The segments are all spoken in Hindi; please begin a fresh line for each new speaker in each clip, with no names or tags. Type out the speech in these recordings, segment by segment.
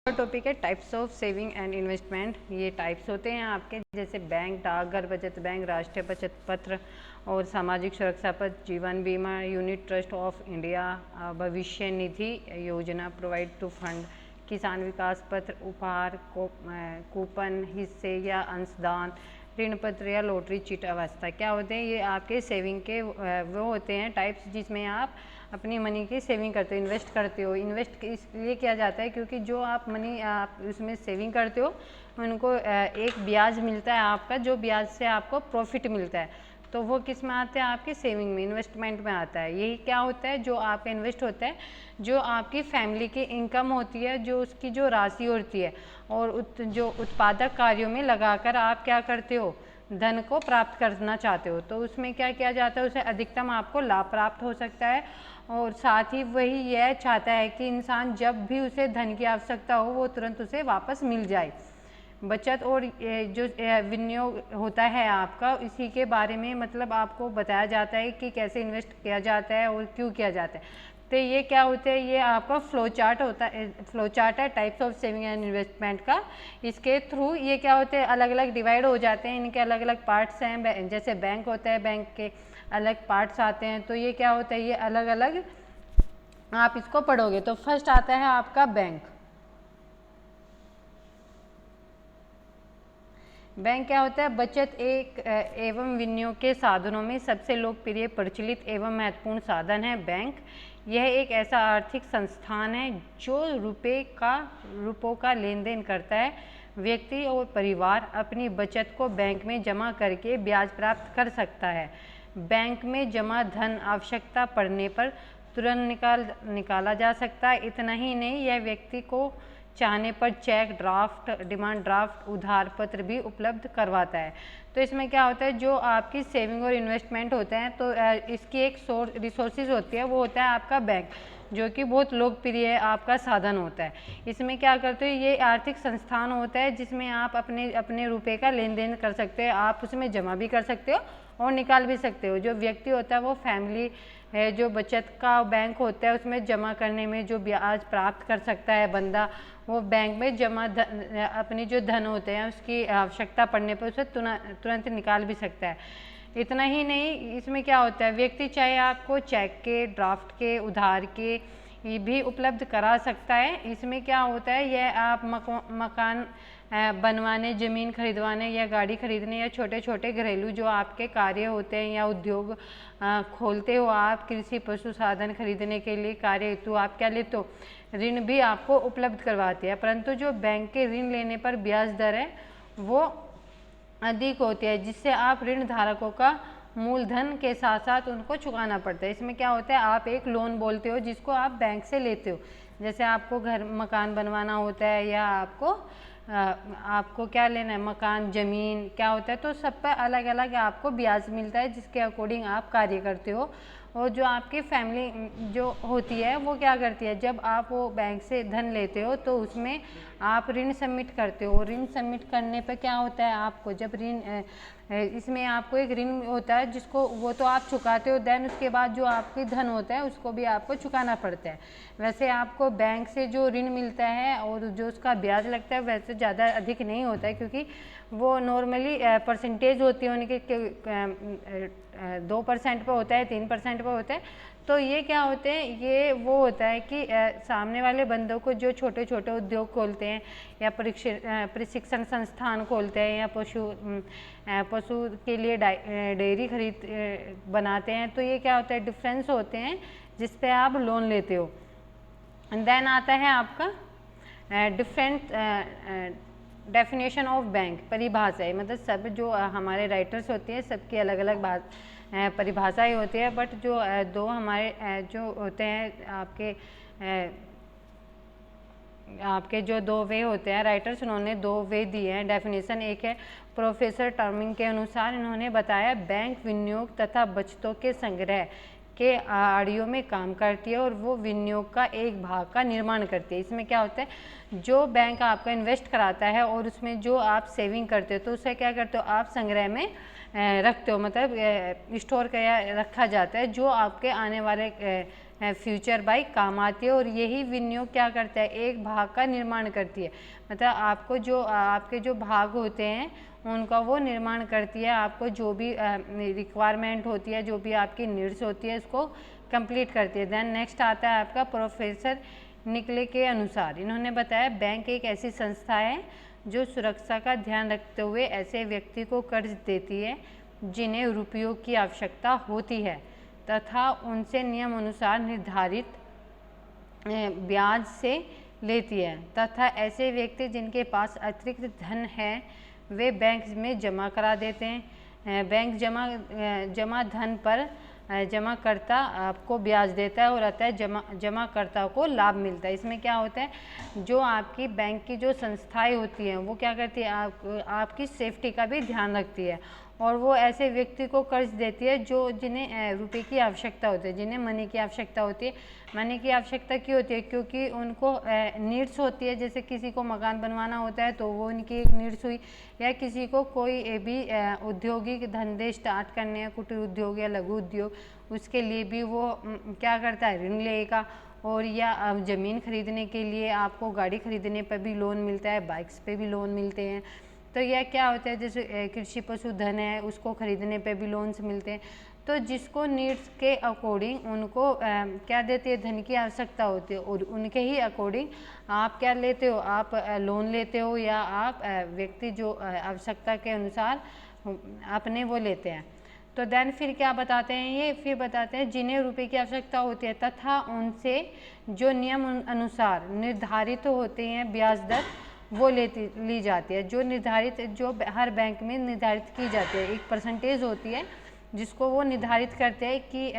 टॉपिक है types of saving and investment. ये टाइप्स होते हैं आपके, जैसे बैंक, डाकघर बचत बैंक, राष्ट्रीय बचत पत्र और सामाजिक सुरक्षा पत्र, जीवन बीमा, यूनिट ट्रस्ट ऑफ इंडिया, भविष्य निधि योजना, प्रोवाइड टू फंड, किसान विकास पत्र, उपहार, कूपन, हिस्से या अंशदान, ऋण पत्र या लॉटरी चिट अवस्था। क्या होते हैं ये आपके सेविंग के वो होते हैं टाइप्स, जिसमें आप अपनी मनी की सेविंग करते हो, इन्वेस्ट करते हो। इन्वेस्ट इसलिए किया जाता है क्योंकि जो आप मनी आप उसमें सेविंग करते हो उनको एक ब्याज मिलता है आपका, जो ब्याज से आपको प्रॉफिट मिलता है, तो वो किस में आता है? आपके सेविंग में, इन्वेस्टमेंट में आता है। यही क्या होता है जो आपका इन्वेस्ट होता है, जो आपकी फैमिली की इनकम होती है, जो उसकी जो राशि होती है, और जो उत्पादक कार्यों में लगाकर आप क्या करते हो, धन को प्राप्त करना चाहते हो, तो उसमें क्या किया जाता है, उसे अधिकतम आपको लाभ प्राप्त हो सकता है। और साथ ही वही यह चाहता है कि इंसान जब भी उसे धन की आवश्यकता हो वो तुरंत उसे वापस मिल जाए। बचत और जो विनियोग होता है आपका, इसी के बारे में मतलब आपको बताया जाता है कि कैसे इन्वेस्ट किया जाता है और क्यों किया जाता है। तो ये क्या होता है, ये आपका फ्लो चार्ट होता है, फ्लो चार्ट है types of saving and investment का। इसके थ्रू ये क्या होते हैं, अलग अलग डिवाइड हो जाते हैं, इनके अलग अलग पार्ट्स हैं। जैसे बैंक होता है, बैंक के अलग पार्ट्स आते हैं, तो ये क्या होता है, ये अलग अलग आप इसको पढ़ोगे। तो फर्स्ट आता है आपका बैंक। बैंक क्या होता है? बचत एक एवं विनियोग के साधनों में सबसे लोकप्रिय, प्रचलित एवं महत्वपूर्ण साधन है बैंक। यह एक ऐसा आर्थिक संस्थान है जो रुपयों का लेन देन करता है। व्यक्ति और परिवार अपनी बचत को बैंक में जमा करके ब्याज प्राप्त कर सकता है। बैंक में जमा धन आवश्यकता पड़ने पर तुरंत निकाला जा सकता है। इतना ही नहीं, यह व्यक्ति को चाहने पर चेक, ड्राफ्ट, डिमांड ड्राफ्ट, उधार पत्र भी उपलब्ध करवाता है। तो इसमें क्या होता है, जो आपकी सेविंग और इन्वेस्टमेंट होते हैं, तो इसकी एक रिसोर्सेज होती है, वो होता है आपका बैंक, जो कि बहुत लोकप्रिय आपका साधन होता है। इसमें क्या करते हो, ये आर्थिक संस्थान होता है जिसमें आप अपने अपने रुपए का लेन देन कर सकते हैं। आप उसमें जमा भी कर सकते हो और निकाल भी सकते हो। जो व्यक्ति होता है वो फैमिली है, जो बचत का बैंक होता है उसमें जमा करने में जो ब्याज प्राप्त कर सकता है बंदा, वो बैंक में जमा अपनी जो धन होते हैं उसकी आवश्यकता पड़ने पर उसे तुरंत निकाल भी सकता है। इतना ही नहीं, इसमें क्या होता है, व्यक्ति चाहे आपको चेक के, ड्राफ्ट के, उधार के ये भी उपलब्ध करा सकता है। इसमें क्या होता है, यह आप मकान बनवाने, ज़मीन खरीदवाने या गाड़ी खरीदने या छोटे छोटे घरेलू जो आपके कार्य होते हैं या उद्योग खोलते हो आप, कृषि पशु साधन खरीदने के लिए कार्य हेतु आप क्या लेते हो, ऋण भी आपको उपलब्ध करवाती है। परंतु जो बैंक के ऋण लेने पर ब्याज दर है वो अधिक होती है, जिससे आप ऋण धारकों का मूलधन के साथ साथ उनको चुकाना पड़ता है। इसमें क्या होता है, आप एक लोन बोलते हो जिसको आप बैंक से लेते हो। जैसे आपको घर मकान बनवाना होता है या आपको क्या लेना है, मकान, ज़मीन क्या होता है, तो सब पर अलग अलग आपको ब्याज मिलता है जिसके अकॉर्डिंग आप कार्य करते हो। और जो आपकी फैमिली जो होती है वो क्या करती है, जब आप वो बैंक से धन लेते हो तो उसमें आप ऋण सबमिट करते हो। ऋण सबमिट करने पर क्या होता है, आपको जब ऋण इसमें आपको एक ऋण होता है जिसको वो तो आप चुकाते हो, देन उसके बाद जो आपकी धन होता है उसको भी आपको चुकाना पड़ता है। वैसे आपको बैंक से जो ऋण मिलता है और जो उसका ब्याज लगता है वैसे ज़्यादा अधिक नहीं होता है, क्योंकि वो नॉर्मली परसेंटेज होती है उनके 2% पर होता है, 3% पर होता है। तो ये क्या होते हैं, ये वो होता है कि सामने वाले बंदों को जो छोटे छोटे उद्योग खोलते हैं या प्रशिक्षण संस्थान खोलते हैं या पशु के लिए डेयरी बनाते हैं, तो ये क्या होता है, डिफरेंस होते हैं जिस पे आप लोन लेते हो। एंड देन आता है आपका डिफरेंट डेफिनेशन ऑफ बैंक, परिभाषाएं। मतलब सब जो हमारे राइटर्स होते हैं सबकी अलग अलग परिभाषाएं होती है, बट जो दो हमारे जो होते हैं आपके जो दो वे होते हैं राइटर्स, उन्होंने दो वे दिए हैं डेफिनेशन। एक है प्रोफेसर टर्मिंग के अनुसार, इन्होंने बताया बैंक विनियोग तथा बचतों के संग्रह के आड़ियों में काम करती है और वो विनियोग का एक भाग का निर्माण करती है। इसमें क्या होता है, जो बैंक आपका इन्वेस्ट कराता है और उसमें जो आप सेविंग करते हो तो उसे क्या करते हो, आप संग्रह में रखते हो, मतलब स्टोर किया रखा जाता है, जो आपके आने वाले फ्यूचर बाई काम आती है। और यही विनियोग क्या करता है, एक भाग का निर्माण करती है, मतलब आपको जो आपके जो भाग होते हैं उनका वो निर्माण करती है, आपको जो भी रिक्वायरमेंट होती है, जो भी आपकी नीड्स होती है उसको कंप्लीट करती है। देन नेक्स्ट आता है आपका प्रोफेसर निकले के अनुसार, इन्होंने बताया बैंक एक ऐसी संस्था है जो सुरक्षा का ध्यान रखते हुए ऐसे व्यक्ति को कर्ज देती है जिन्हें रुपयों की आवश्यकता होती है तथा उनसे नियम अनुसार निर्धारित ब्याज से लेती है, तथा ऐसे व्यक्ति जिनके पास अतिरिक्त धन है वे बैंक में जमा करा देते हैं। बैंक जमा धन पर जमाकर्ता आपको ब्याज देता है और अतः जमाकर्ता को लाभ मिलता है। इसमें क्या होता है, जो आपकी बैंक की जो संस्थाएं होती हैं वो क्या करती है, आपकी सेफ्टी का भी ध्यान रखती है और वो ऐसे व्यक्ति को कर्ज देती है जो जिन्हें रुपए की आवश्यकता होती है, जिन्हें मनी की आवश्यकता होती है। मनी की आवश्यकता क्यों होती है, क्योंकि उनको नीड्स होती है, जैसे किसी को मकान बनवाना होता है तो वो उनकी एक नीड्स हुई, या किसी को कोई भी औद्योगिक धंधे स्टार्ट करने हैं, कुटीर उद्योग या लघु उद्योग, उसके लिए भी वो क्या करता है, ऋण लेगा। और या ज़मीन खरीदने के लिए आपको गाड़ी खरीदने पर भी लोन मिलता है, बाइक्स पे भी लोन मिलते हैं। तो यह क्या होता है, जैसे कृषि पशुधन है उसको खरीदने पे भी लोन्स मिलते हैं। तो जिसको नीड्स के अकॉर्डिंग उनको क्या देती है, धन की आवश्यकता होती है और उनके ही अकॉर्डिंग आप क्या लेते हो, आप लोन लेते हो या आप व्यक्ति जो आवश्यकता के अनुसार अपने वो लेते हैं। तो देन फिर क्या बताते हैं ये, फिर बताते हैं जिन्हें रुपए की आवश्यकता होती है तथा उनसे जो नियम अनुसार निर्धारित होते हैं ब्याज दर वो ली जाती है, जो निर्धारित जो हर बैंक में निर्धारित की जाती है। एक परसेंटेज होती है जिसको वो निर्धारित करते हैं कि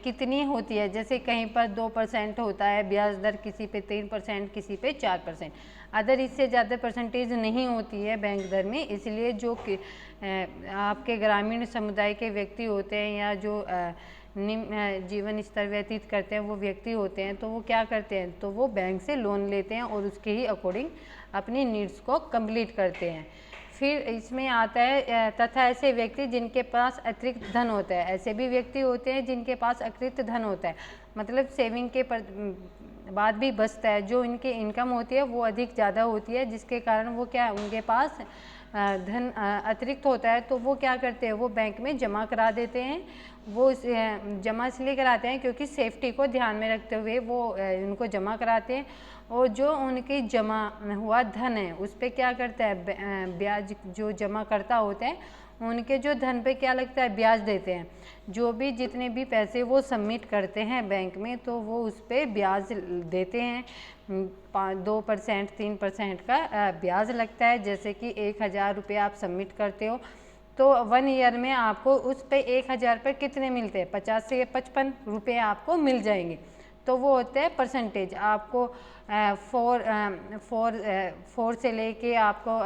कितनी होती है, जैसे कहीं पर 2% होता है ब्याज दर, किसी पे 3%, किसी पे 4%, अदर इससे ज़्यादा परसेंटेज नहीं होती है बैंक दर में। इसलिए जो आपके ग्रामीण समुदाय के व्यक्ति होते हैं या जो निम्न जीवन स्तर व्यतीत करते हैं वो व्यक्ति होते हैं, तो वो क्या करते हैं, तो वो बैंक से लोन लेते हैं और उसके ही अकॉर्डिंग अपनी नीड्स को कंप्लीट करते हैं। फिर इसमें आता है तथा ऐसे व्यक्ति जिनके पास अतिरिक्त धन होता है, ऐसे भी व्यक्ति होते हैं जिनके पास अतिरिक्त धन होता है, मतलब सेविंग के बाद भी बचता है, जो इनकी इनकम होती है वो अधिक ज़्यादा होती है, जिसके कारण वो क्या उनके पास धन अतिरिक्त होता है, तो वो क्या करते हैं, वो बैंक में जमा करा देते हैं। वो जमा इसलिए कराते हैं क्योंकि सेफ्टी को ध्यान में रखते हुए वो उनको जमा कराते हैं, और जो उनकी जमा हुआ धन है उस पर क्या करता है, ब्याज जो जमा करता होते हैं उनके जो धन पे क्या लगता है, ब्याज देते हैं। जो भी जितने भी पैसे वो सबमिट करते हैं बैंक में तो वो उस पर ब्याज देते हैं, 2% 3% का ब्याज लगता है। जैसे कि 1000 रुपये आप सबमिट करते हो तो 1 ईयर में आपको उस पे 1000 पर कितने मिलते हैं, 50 से 55 रुपये आपको मिल जाएंगे। तो वो होते हैं परसेंटेज, आपको 4 से लेके आपको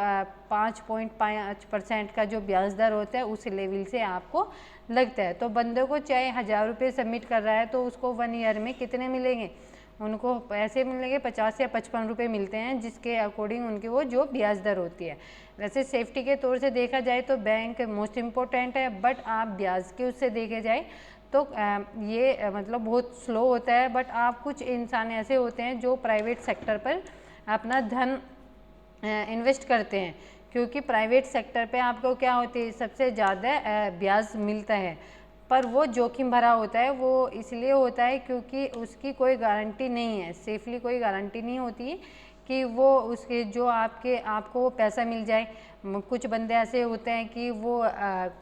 5.5% का जो ब्याज दर होता है उस लेवल से आपको लगता है। तो बंदे को चाहे 1000 रुपये सबमिट कर रहा है तो उसको 1 ईयर में कितने मिलेंगे, उनको पैसे मिलेंगे 50 या 55 रुपये मिलते हैं, जिसके अकॉर्डिंग उनकी वो जो ब्याज दर होती है। वैसे सेफ्टी के तौर से देखा जाए तो बैंक मोस्ट इम्पोर्टेंट है, बट आप ब्याज के उससे देखे जाए तो ये मतलब बहुत स्लो होता है। बट आप कुछ इंसान ऐसे होते हैं जो प्राइवेट सेक्टर पर अपना धन इन्वेस्ट करते हैं, क्योंकि प्राइवेट सेक्टर पे आपको क्या होती है, सबसे ज़्यादा ब्याज मिलता है, पर वो जोखिम भरा होता है। वो इसलिए होता है क्योंकि उसकी कोई गारंटी नहीं है, सेफली कोई गारंटी नहीं होती है कि वो उसके जो आपको वो पैसा मिल जाए। कुछ बंदे ऐसे होते हैं कि वो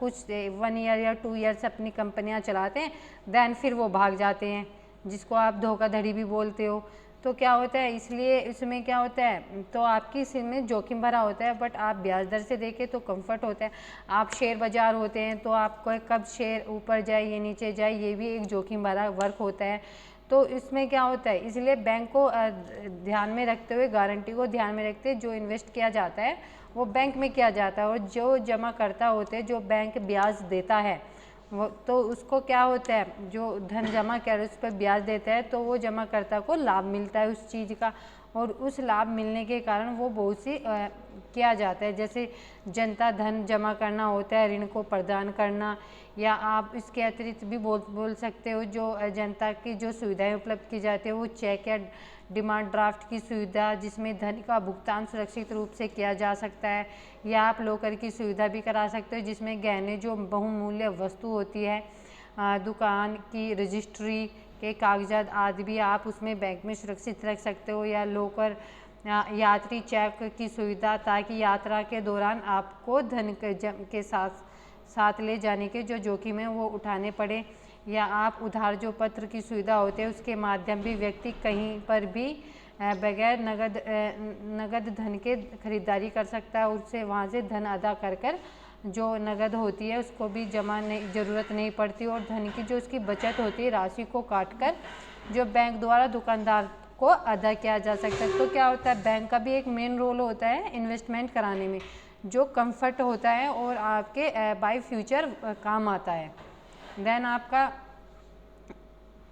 कुछ 1 ईयर या 2 ईयर्स अपनी कंपनियां चलाते हैं, देन फिर वो भाग जाते हैं, जिसको आप धोखाधड़ी भी बोलते हो। तो क्या होता है, इसलिए इसमें क्या होता है, तो आपकी इसमें जोखिम भरा होता है, बट आप ब्याज दर से देखें तो कंफर्ट होता है। आप शेयर बाजार होते हैं तो आपको कब शेयर ऊपर जाए या नीचे जाए, ये भी एक जोखिम भरा वर्क होता है। तो इसमें क्या होता है, इसलिए बैंक को ध्यान में रखते हुए, गारंटी को ध्यान में रखते हुए जो इन्वेस्ट किया जाता है वो बैंक में किया जाता है, और जो जमा करता होते हैं, जो बैंक ब्याज देता है वो, तो उसको क्या होता है, जो धन जमा कर उस पर ब्याज देता है तो वो जमाकर्ता को लाभ मिलता है उस चीज़ का। और उस लाभ मिलने के कारण वो बहुत सी किया जाता है, जैसे जनता धन जमा करना होता है, ऋण को प्रदान करना, या आप इसके अतिरिक्त भी बोल सकते हो जो जनता की जो सुविधाएं उपलब्ध की जाती है वो चेक या डिमांड ड्राफ्ट की सुविधा, जिसमें धन का भुगतान सुरक्षित रूप से किया जा सकता है, या आप लॉकर की सुविधा भी करा सकते हो जिसमें गहने जो बहुमूल्य वस्तु होती है, दुकान की रजिस्ट्री के कागजात आदि भी आप उसमें बैंक में सुरक्षित रख सकते हो, या लॉकर यात्री चेक की सुविधा, ताकि यात्रा के दौरान आपको धन के साथ ले जाने के जो जोखिम है वो उठाने पड़े, या आप उधार जो पत्र की सुविधा होती है उसके माध्यम भी व्यक्ति कहीं पर भी बगैर नगद धन के खरीदारी कर सकता है, उससे वहाँ से धन अदा कर जो नगद होती है उसको भी जमा नहीं ज़रूरत नहीं पड़ती, और धन की जो उसकी बचत होती है राशि को काटकर जो बैंक द्वारा दुकानदार को अदा किया जा सकता है। तो क्या होता है, बैंक का भी एक मेन रोल होता है इन्वेस्टमेंट कराने में, जो कंफर्ट होता है और आपके बाय फ्यूचर काम आता है। देन आपका